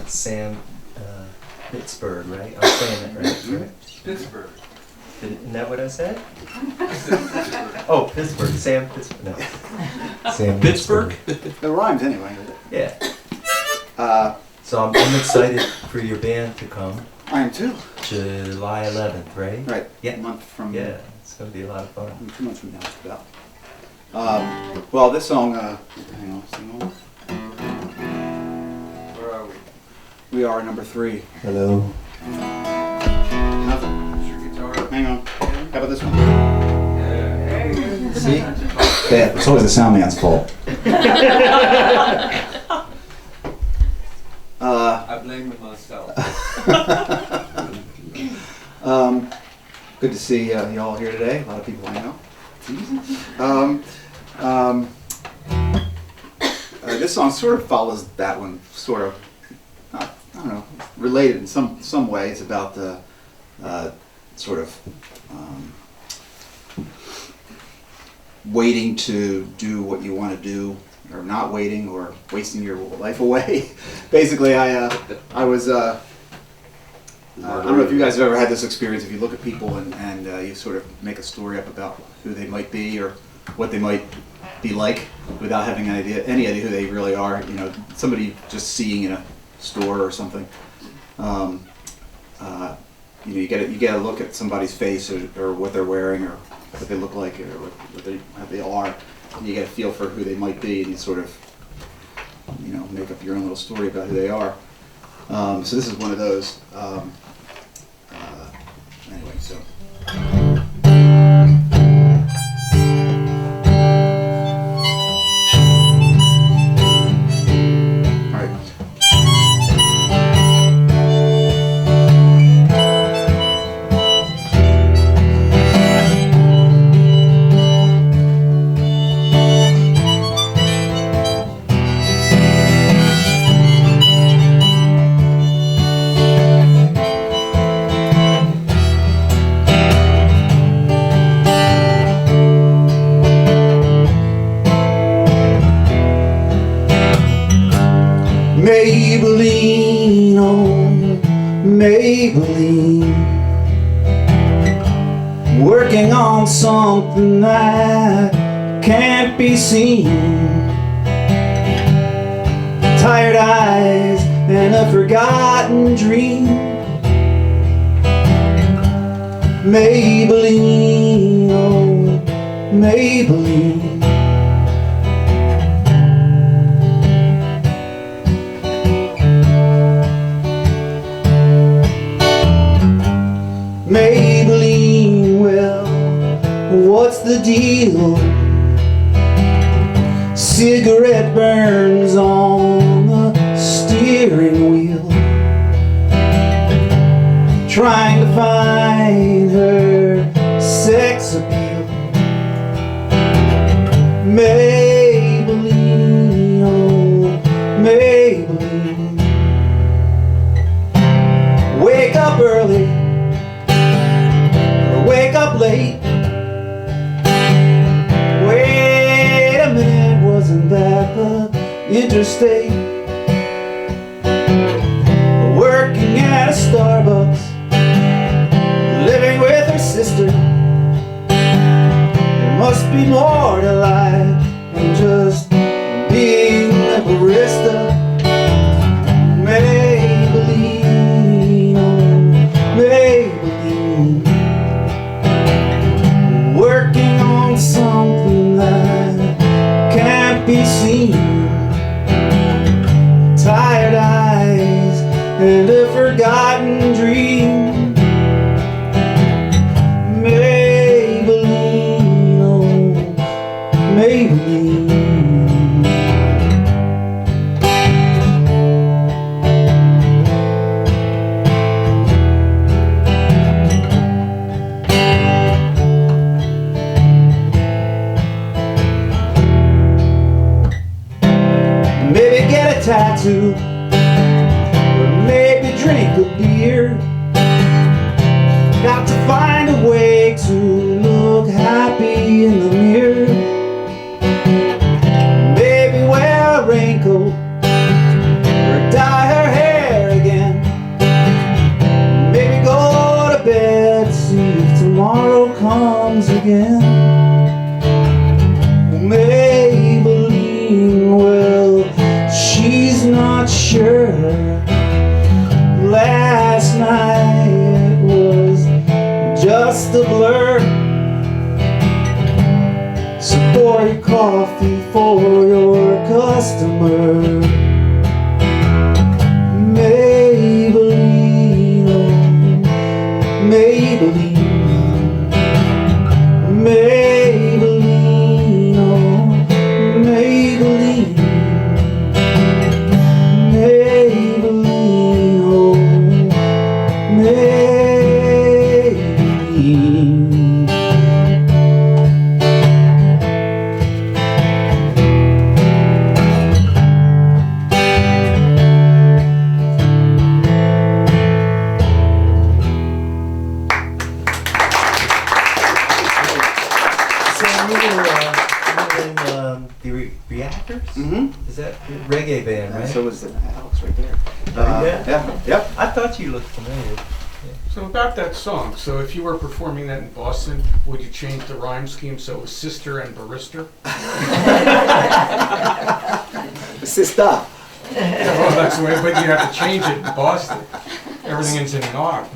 Sam Nitzberg, right? I'm saying it right, correct? Pittsburgh. Isn't that what I said? Oh, Pittsburgh. Sam Pittsburgh. No. Sam Pittsburgh? It rhymes anyway. Yeah. Uh, So I'm excited for your band to come. I am too. July 11th, right? Right. Yeah. A month from. Yeah, it's going to be a lot of fun. 2 months from now, just about. Well, this song. Hang on. Hang on. Where are we? We are number 3. Hello. Nothing. Is your guitar? Hang on. How about this one? Yeah. See? Bad. It's always the sound man's fault. I blame myself. Good to see you all here today. A lot of people I know. This song sort of follows that one, sort of. I don't know, related in some ways about the sort of waiting to do what you want to do, or not waiting, or wasting your life away. Basically, I was. I don't know if you guys have ever had this experience. If you look at people and you sort of make a story up about who they might be or what they might be like without having any idea who they really are. You know, somebody just seeing in a store or something. You know, you get a look at somebody's face or what they're wearing or what they look like or what they are. And you get a feel for who they might be, and you sort of, you know, make up your own little story about who they are. So this is one of those. Anyway, so. All right. Maybelline, oh Maybelline, working on something that can't be seen. Tired eyes and a forgotten dream. Maybelline, oh Maybelline. Maybelline, well, what's the deal? Cigarette burns on the steering wheel, trying to find her sex appeal. Maybelline, oh Maybelline. Wake up early, wake up late. Wait a minute, wasn't that the interstate? Working at a Starbucks, living with her sister. There must be more to life than just being a barista. Maybelline, oh Maybelline. Working on something that can't be seen. Tired eyes and a forgotten dream. Maybelline, oh Maybelline. Maybe get a tattoo, or maybe drink a beer. picture. Last night was just a blur. So pour your coffee for your customer. Maybelline, oh, Maybelline, Maybelline, oh, Maybelline, Maybelline, oh, Maybelline. Reactors? Mm-hmm. Is that a reggae band, right? So was Alex right there. Yeah. Yeah. Yep. I thought you looked familiar. So about that song, so if you were performing that in Boston, would you change the rhyme scheme so it was sister and barrister? Sister. Well, that's the way, but you have to change it in Boston. Everything is in R.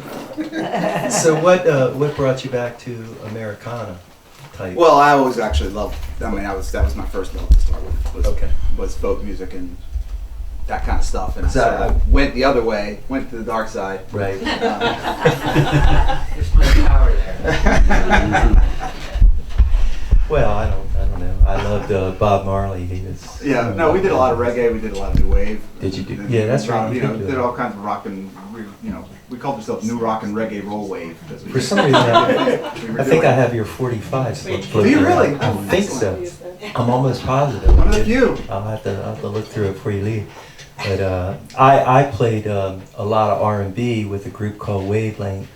So what brought you back to Americana type? Well, I always actually loved. I mean, that was my first love to start with. Was folk music and that kind of stuff, and so I went the other way, went to the dark side. Right. There's my power there. Well, I don't know. I loved Bob Marley. He was. Yeah. No, we did a lot of reggae. We did a lot of new wave. Did you do? Yeah, that's right. You know, did all kinds of rock and we called ourselves new rock and reggae roll wave because we. For some reason, I think I have your 45. Do you really? I think so. I'm almost positive. One of the few. I'll have to look through it before you leave. But I played a lot of R&B with a group called Wavelength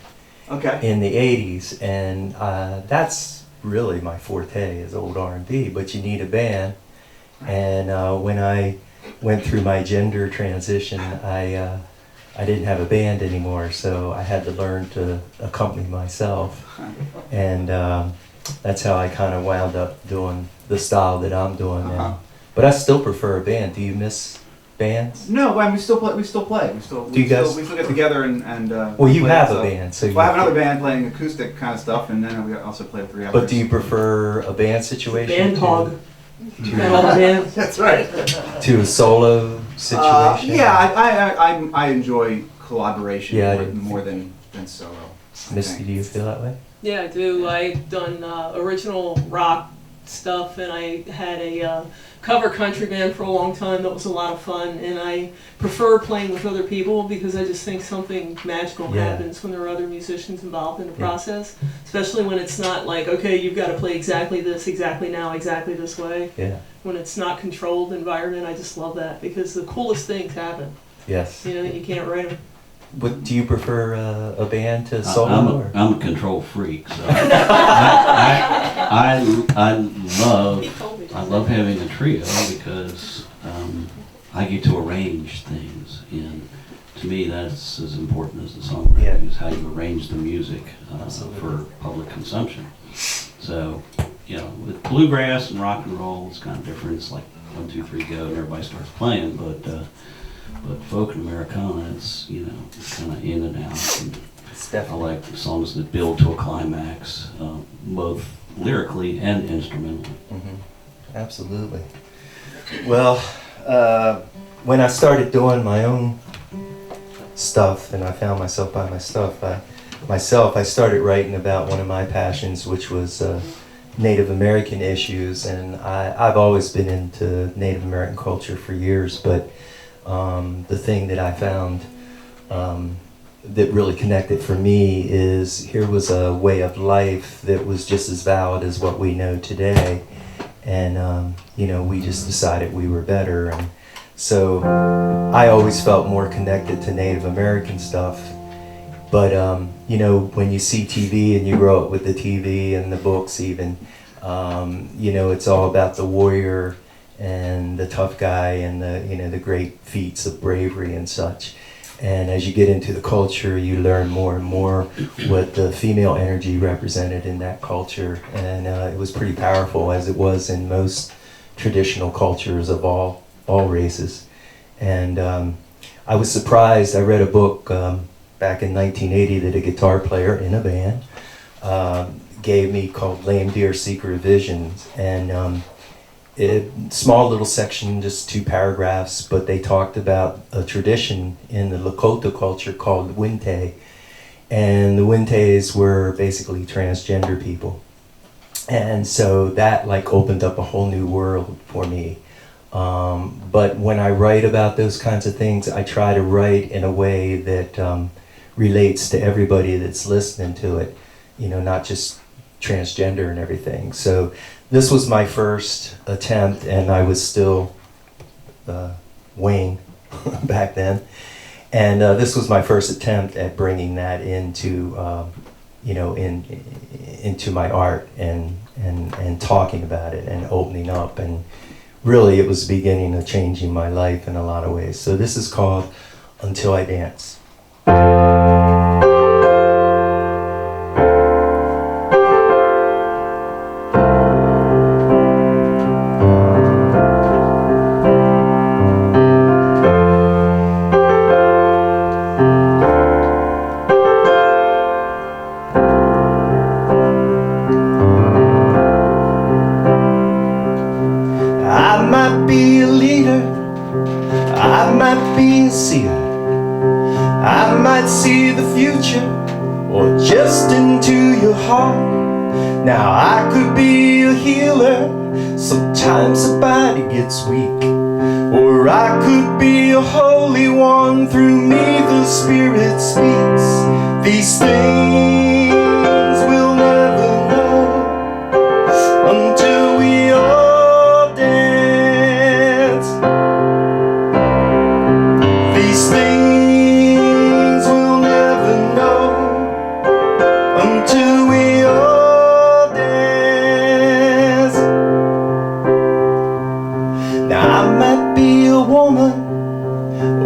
Okay. in the 80s, and that's really my forte is old R&B. But you need a band, and when I went through my gender transition, I didn't have a band anymore, so I had to learn to accompany myself, and that's how I kind of wound up doing the style that I'm doing now. But I still prefer a band. Do you miss bands? No, and we still play. We still Do you guys- we still get together and Well, you play, have so. a band, so you Well, I have another band playing acoustic kind of stuff, and then we also play with 3 others. But do you prefer a band situation Band hog. to All the bands. That's right. a solo situation? Yeah, I enjoy collaboration Yeah, more than solo. I Misty, think. do you feel that way? Yeah, I do. I've done original rock stuff, and I had a cover country band for a long time. That was a lot of fun, and I prefer playing with other people because I just think something magical Yeah. happens when there are other musicians involved in the Yeah. process, especially when it's not like, okay, you've got to play exactly this, exactly now, exactly this way. Yeah. When it's not controlled environment, I just love that because the coolest things happen, Yes. you know, that you can't write them. What, do you prefer a band to solo? or? I'm a control freak, so I love having a trio because I get to arrange things, and to me that's as important as the songwriting Yeah. is how you arrange the music Absolutely. for public consumption. So, you know, with bluegrass and rock and roll, it's kind of different. It's like 1, 2, 3, go, and everybody starts playing, but folk and Americana, it's, you know, it's kind of in and out. And It's I definitely. like songs that build to a climax, both lyrically and instrumentally. Absolutely. Well, when I started doing my own stuff and I found myself by myself, I started writing about one of my passions, which was Native American issues. And I've always been into Native American culture for years, but the thing that I found that really connected for me is here was a way of life that was just as valid as what we know today. And, you know, we just decided we were better. And so I always felt more connected to Native American stuff. But, you know, when you see TV and you grow up with the TV and the books even, you know, it's all about the warrior and the tough guy and the, you know, the great feats of bravery and such. And as you get into the culture, you learn more and more what the female energy represented in that culture. And it was pretty powerful, as it was in most traditional cultures of all races. And I was surprised. I read a book back in 1980 that a guitar player in a band gave me called Lame Deer Secret Visions, and small little section, just 2 paragraphs, but they talked about a tradition in the Lakota culture called Winte, and the Wintes were basically transgender people, and so that like opened up a whole new world for me. But when I write about those kinds of things, I try to write in a way that relates to everybody that's listening to it, you know, not just transgender and everything. So this was my first attempt, and I was still Wayne back then. And this was my first attempt at bringing that into, you know, into my art and talking about it and opening up. And really, it was the beginning of changing my life in a lot of ways. So this is called Until I Dance. Now I could be a healer, sometimes the body gets weak. Or I could be a holy one, through me the Spirit speaks. These things we'll never know until we all dance. These things we'll never know until we all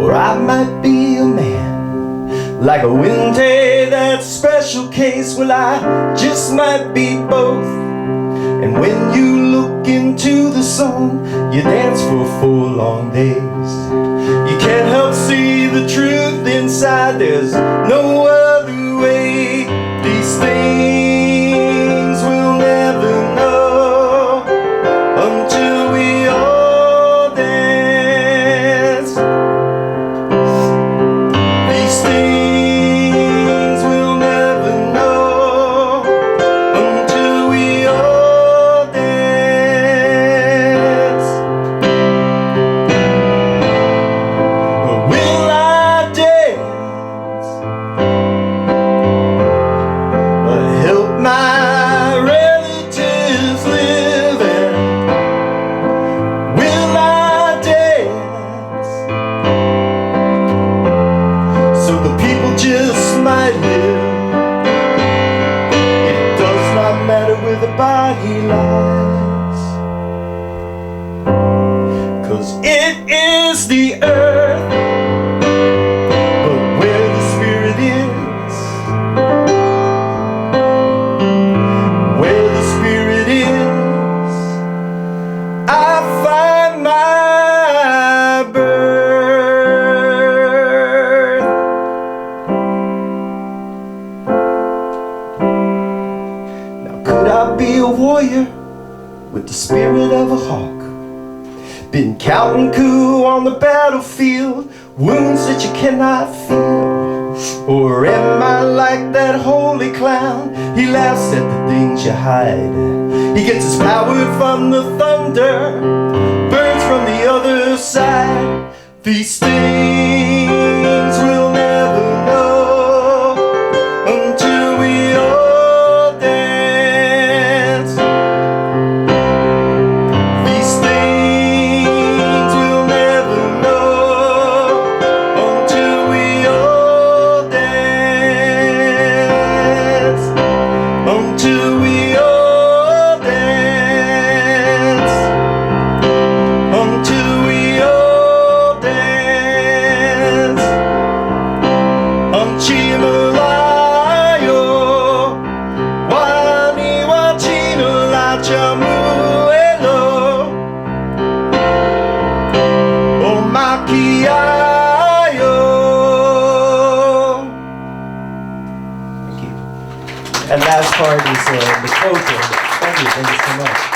I might be a man, like a Winte, that special case. Well, I just might be both. And when you look into the sun, you dance for 4 long days. You can't help see the truth inside, there's no other way. These things we'll never know until we all dance. These things we'll never know until we all dance. Will I dance? Help my relatives live, and will I dance so the people just might live? It does not matter where the body lies, 'cause it is the earth, but where the spirit is, where the spirit is, I find my birth. Now could I be a warrior with the spirit of a hawk? Been counting coup on the battlefield, wounds that you cannot feel. Or am I like that holy clown? He laughs at the things you hide. He gets his power from the thunder, burns from the other side. These things we'll never know until we all dance. These things we'll never know until we all dance. Until we all dance. Until we all dance. And last part is the coaching. Thank you so much.